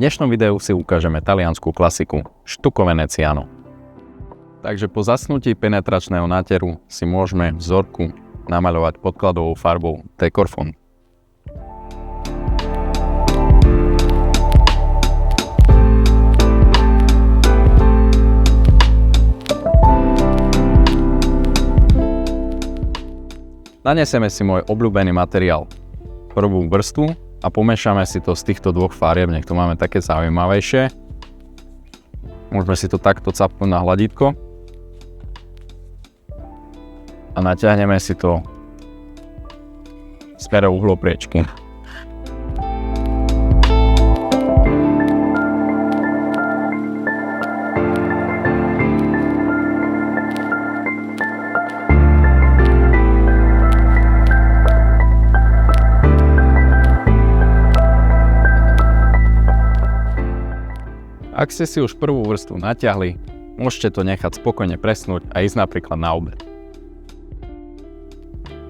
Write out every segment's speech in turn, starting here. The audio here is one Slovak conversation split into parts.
dnešnom videu si ukážeme taliansku klasiku Stucco Veneziano. Takže po zasnutí penetračného náteru si môžeme vzorku namaľovať podkladovou farbou Decor Fond. Nanesieme si môj obľúbený materiál, prvú vrstvu, a pomiešame si to z týchto dvoch farieb, nech to máme také zaujímavejšie. Môžeme si to takto capnúť na hladítko a natiahneme si to smerom uhlopriečky. Ak ste si už prvú vrstvu natiahli, môžete to nechať spokojne presnúť a ísť napríklad na obed.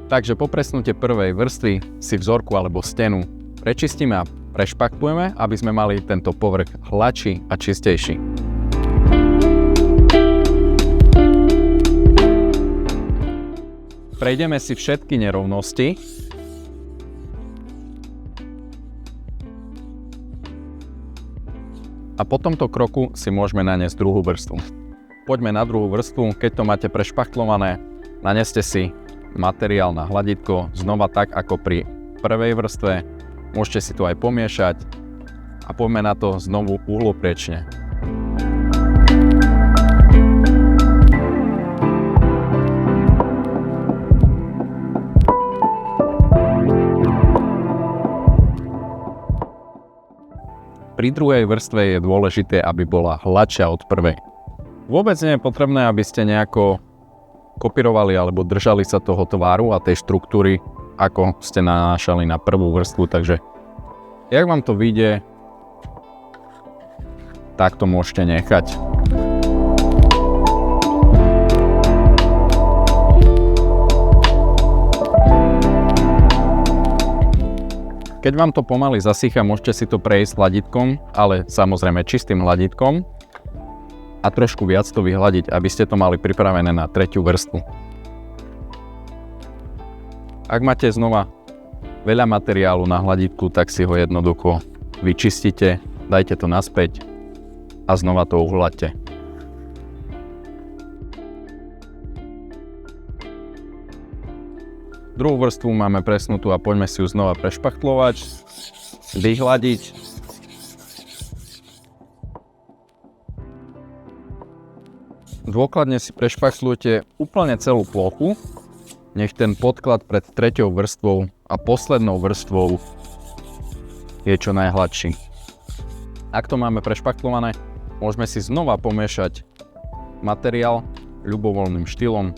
Takže po presnutie prvej vrstvy si vzorku alebo stenu prečistíme a prešpachtujeme, aby sme mali tento povrch hladší a čistejší. Prejdeme si všetky nerovnosti. A po tomto kroku si môžeme naniesť druhú vrstvu. Poďme na druhú vrstvu, keď to máte prešpachtlované, naneste si materiál na hladítko znova tak ako pri prvej vrstve. Môžete si to aj pomiešať a poďme na to znovu uhlopriečne. Pri druhej vrstve je dôležité, aby bola hladšia od prvej. Vôbec nie je potrebné, aby ste nejako kopírovali alebo držali sa toho tvaru a tej štruktúry, ako ste nanášali na prvú vrstvu, takže jak vám to vyjde, tak to môžete nechať. Keď vám to pomaly zasýcha, môžete si to prejsť hladítkom, ale samozrejme čistým hladítkom a trošku viac to vyhladiť, aby ste to mali pripravené na tretiu vrstvu. Ak máte znova veľa materiálu na hladítku, tak si ho jednoducho vyčistite, dajte to naspäť a znova to uhladte. Druhú vrstvu máme presnutú a poďme si ju znova prešpachtlovať, vyhladiť. Dôkladne si prešpachtlujte úplne celú plochu, nech ten podklad pred treťou vrstvou a poslednou vrstvou je čo najhladší. Ak to máme prešpachtlované, môžeme si znova pomiešať materiál ľubovoľným štýlom.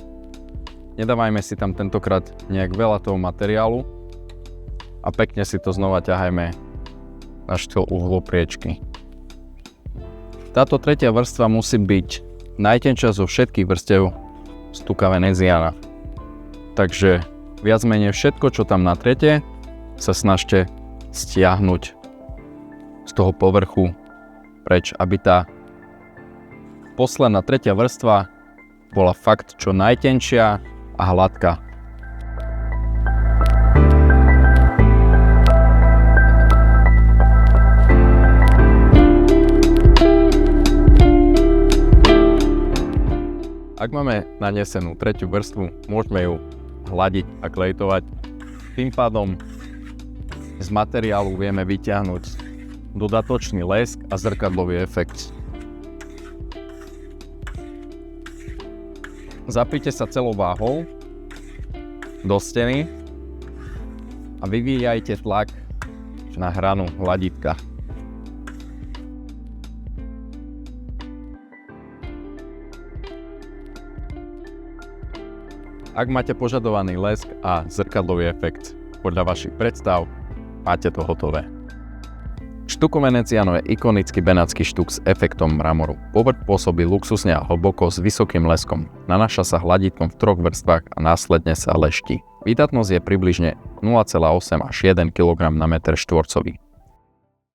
Nedávajme si tam tentokrát nejak veľa toho materiálu a pekne si to znova ťahajme na štýl uhlopriečky. Táto tretia vrstva musí byť najtenčia zo všetkých vrstiev Stucca Veneziana. Takže viac menej všetko, čo tam natriete, sa snažte stiahnuť z toho povrchu preč, aby tá posledná tretia vrstva bola fakt čo najtenčia a hladká. Ak máme nanesenú tretiu vrstvu, môžeme ju hladiť a klejtovať. Tým pádom z materiálu vieme vyťahnuť dodatočný lesk a zrkadlový efekt. Zapnite sa celou váhou do steny a vyvíjajte tlak na hranu hladítka. Ak máte požadovaný lesk a zrkadlový efekt podľa vašich predstav, máte to hotové. Stucco Veneziano je ikonický benátsky štuk s efektom mramoru. Povrch pôsobí luxusne a hlboko s vysokým leskom. Nanáša sa hladítkom v 3 vrstvách a následne sa leští. Výdatnosť je približne 0,8 až 1 kg na meter štvorcový.